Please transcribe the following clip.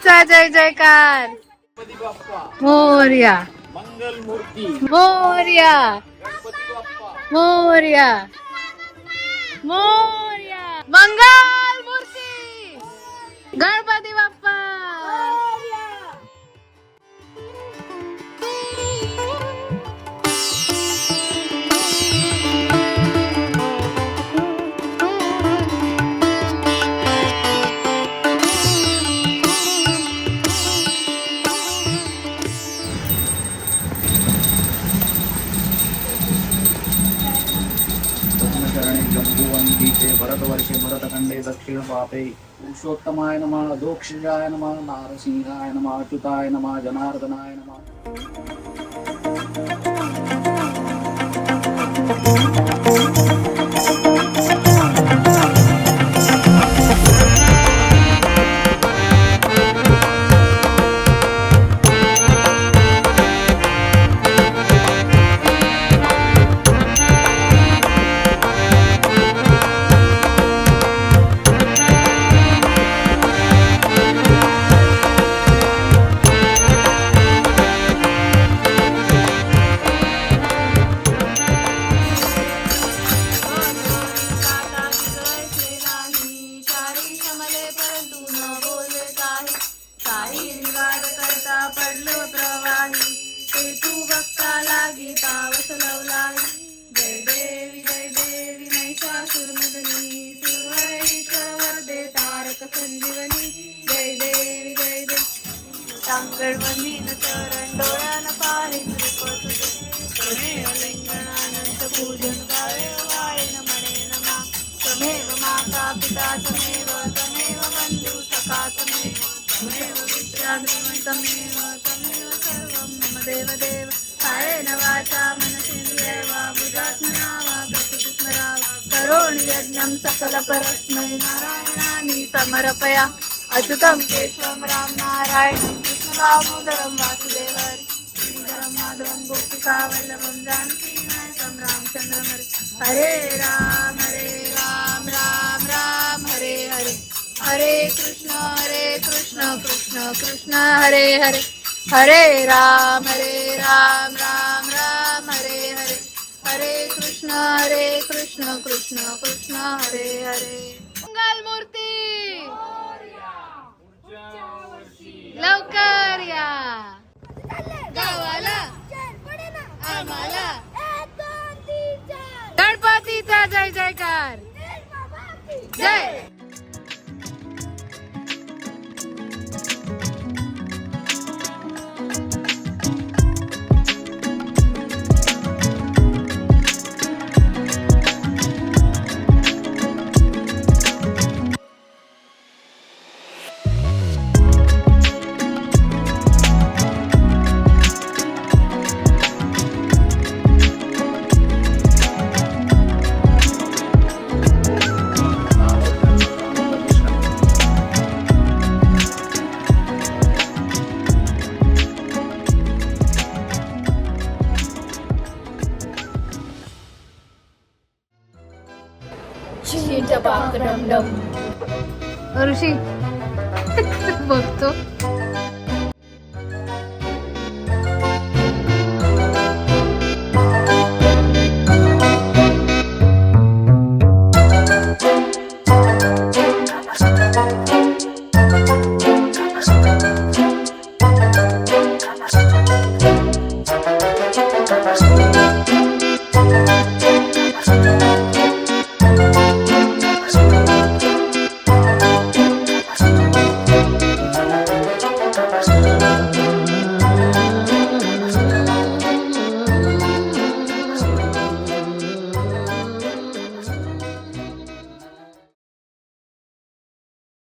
गणपतीचा जय जयकार. मोरया मंगल मूर्ती मोरया गणपती बाप्पा मोरया मोरया. मंगल मूर्ती गणपती बाप्पा. ब्रह्मचरणे जम्बुवंदीचे भरतवर्षे भरतखंडे दक्षिण पापे पुरुषोत्तमाय नमः दोक्षजाय नमः नारसिंहाय नमः अच्युताय नमः जनार्दनाय नमः. गणपतीन चरण डोळ्यान पाहे लिंगणानंद पूजन गावे वाळेन म्हणेन मा. तमेव माता पिता तमेव तमेव बंधू सखा तमेव तमेव विद्याधर्म तमेव तमेव सर्वं मम देव देव. कायेन वाचा मनसेन्द्रिये वा बुधात्मना वा प्रकृती स्मरा करोमि यज्ञं सकल परस्मै नारायणानि समर्पया. अच्युतं केशवं राम नारायणं दामोदरं वासुदेवं श्रीधरं माधवं गोपिकावल्लभं जानकीनायकं रामचन्द्रं हरे राम राम राम हरे हरे हरे कृष्ण कृष्ण कृष्ण हरे हरे हरे राम राम राम हरे हरे हरे कृष्ण कृष्ण कृष्ण हरे हरे. मंगल मूर्ती लवकर या गावाला आम्हाला गणपतीचा जय जयकार. जय. ऋषी बघतो